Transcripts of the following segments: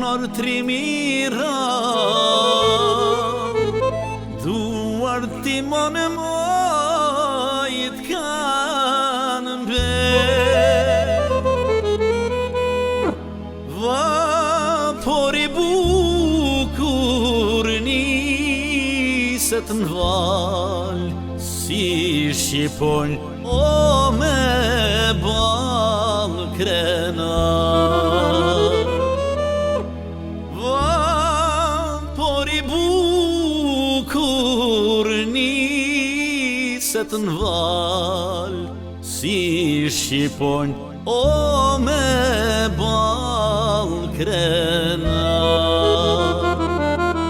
nor trimira duar ti mon mojt kanë be vapori bukur niset n'val si shqipon o me ball krenar vapori bukur niset n'val si shqipon o me ball krenar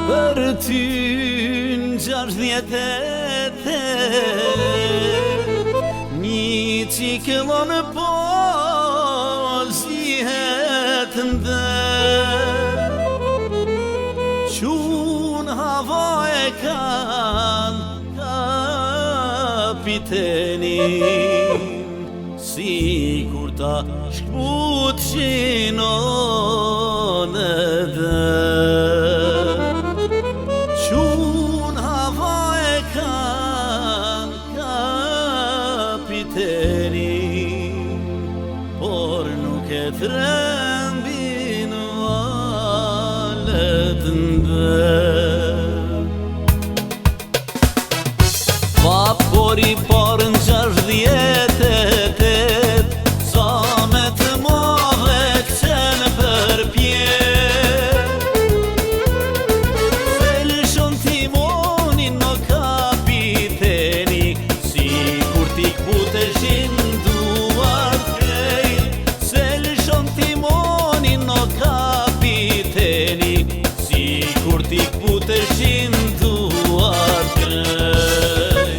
për ty n'60 një cikëllon po zihet ndër qun hava e kan kapitenin si kur ta shkput qinon e dër qun hava e kan kapitenin por nuk e trembin valet ndër vapori por n'68 sa me të madhe këqen për pjet se lëshon timonin në kapiteni si kur t'i kputeshin duar krejt se lëshon timonin në kapiteni si kur t'i kputeshin duar krejt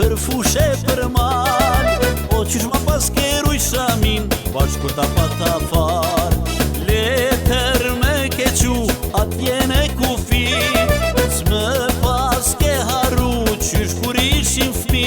për fushe për mal o qysh ma pas ke rujshamin bashkur ta pata far letër me kequ atje në kufi s'më pas ke harru qysh kur ishim fmi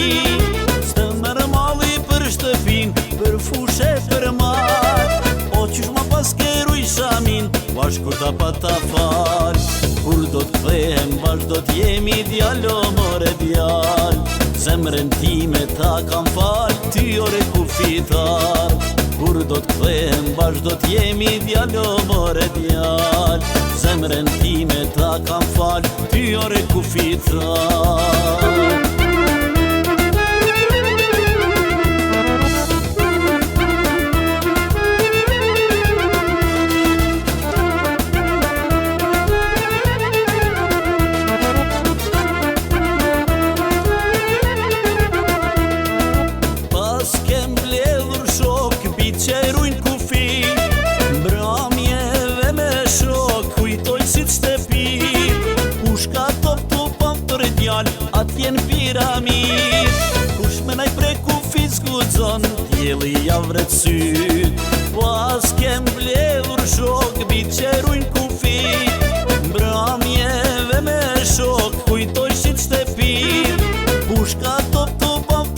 s'të mërë mali për shtëpin për fushe për mal o qysh ma pas ke rujshamin bashkur ta pata far kur do t'kthehem bash do t'jemi djalo more djal zemrën time ta kam fal, ty ore kufitar kur do t'kthehem bash do t'jemi djalo more djal zemrën time ta kam fal, ty ore kufitar atje n'piramid kush me naj preku fisku zon djeli javret syt pas kem bledhur shok bit qerujn kufi mbramjeve me shok kujtoj shit shtepit kush ka top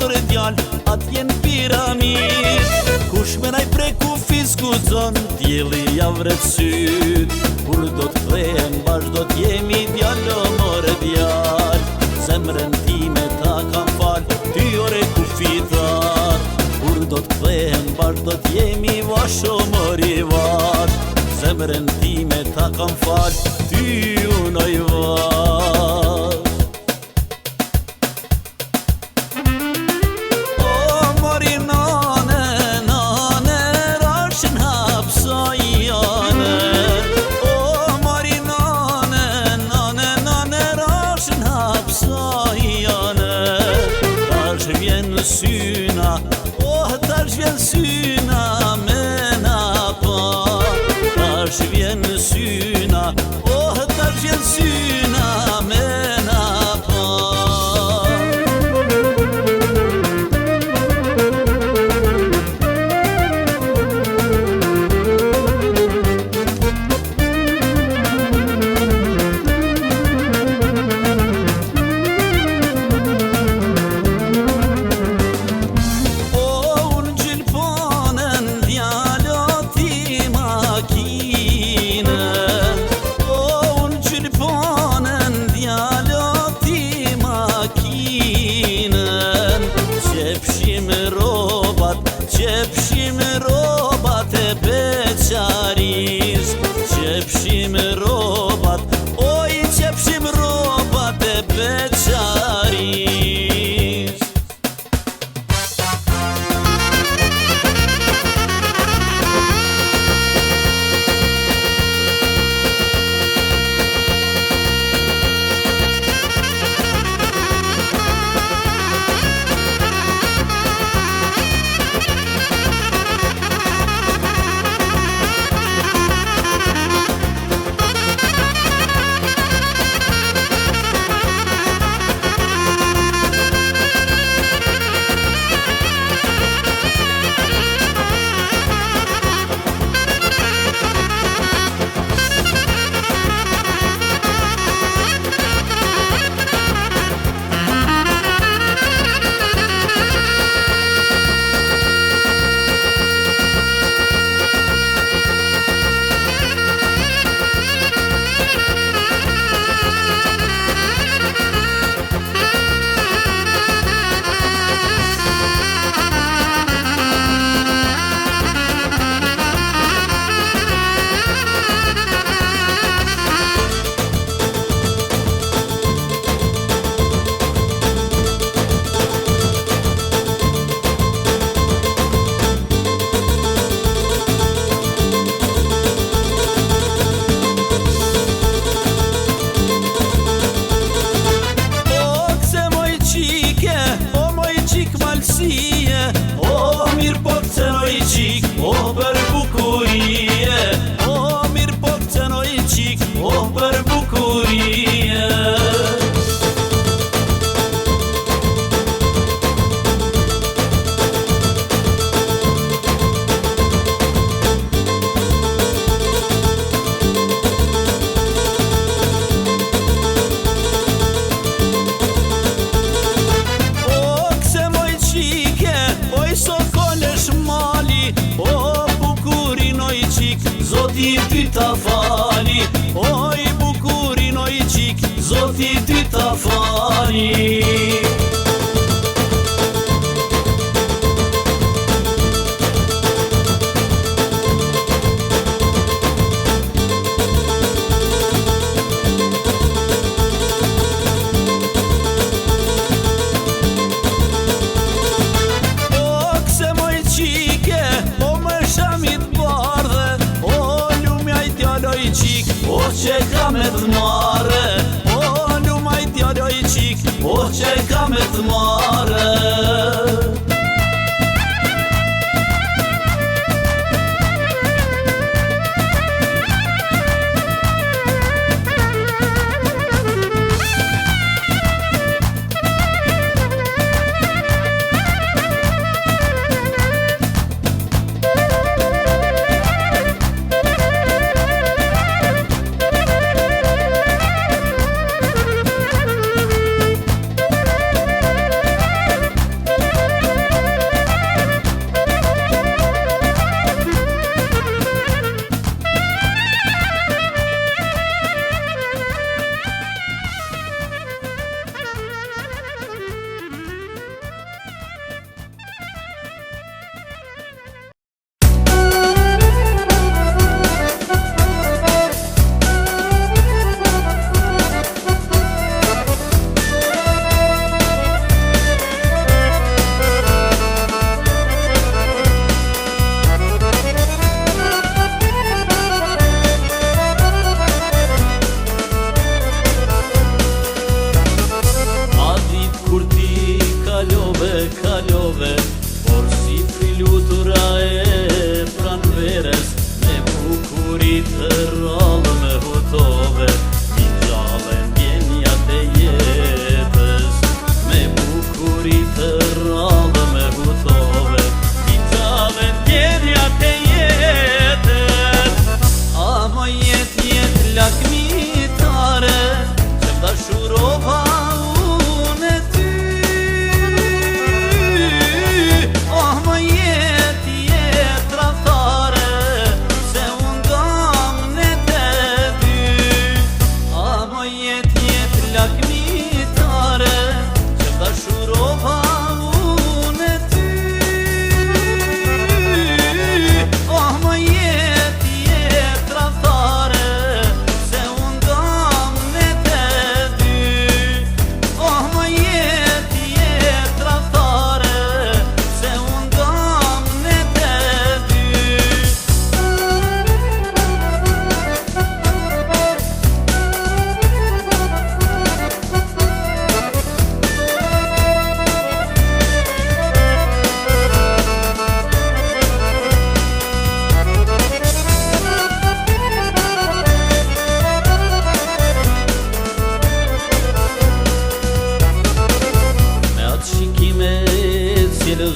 për djal atje n'piramid kush me naj preku fisku zon djeli javret syt kur do t'kthehem bash do t'jemi djalo more djal zemrën time ta kam fal, ty ore kufitar kur do t'kthehem bash do t'jemi vasho mori var zemrën time ta kam fal, ty unoj vash. O mori nane, nane, rashin hapsoj jane. O mori nane, nane, nane, rashin hapsoj jane. Tash vjen syna, oh tash vjen syna me na pa. Tash vjen syna, oh tash vjen syna me na pa. Qepshim robat e beqaris, qepshim robat, oj qepshim robat e beqaris. O mirë po të cenoj qik, o për bukurie. O mirë po të cenoj qik, o për bukurie. Zoti ty ta fali, oj bukurin oj qik, Zoti ty ta fali. O që ka me të mare, o lumaj t'jalloj qik, o që ka me të mare.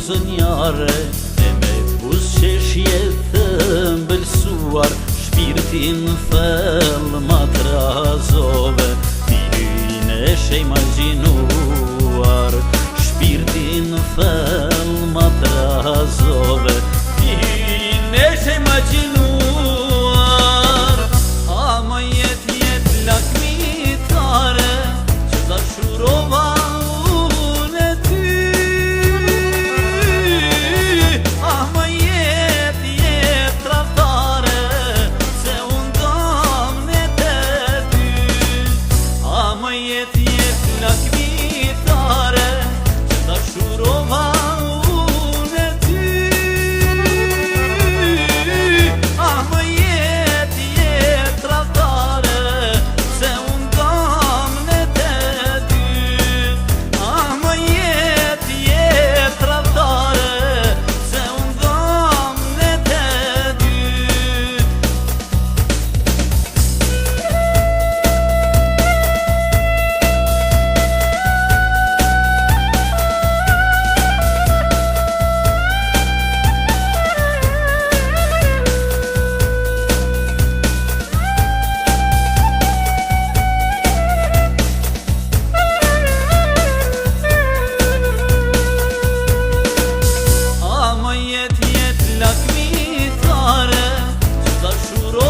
zënjare, e me buzëqeshje të mbëlsuar, shpirtin thellë ma trazove, ti nesh e imagjinuar. Shpirtin thellë ma trazove, ti nesh e imagjinuar. A më jet lakmitare, që dashurova unë e ty. A më jet tradhtare, se unë dam në të ty. A më jet lakmitare, që dashurova unë e ty. A më jet tradhtare, se unë dam në të ty. A më jet tradhtare, se unë dam në të ty. A më jet lakmitare, që dashurova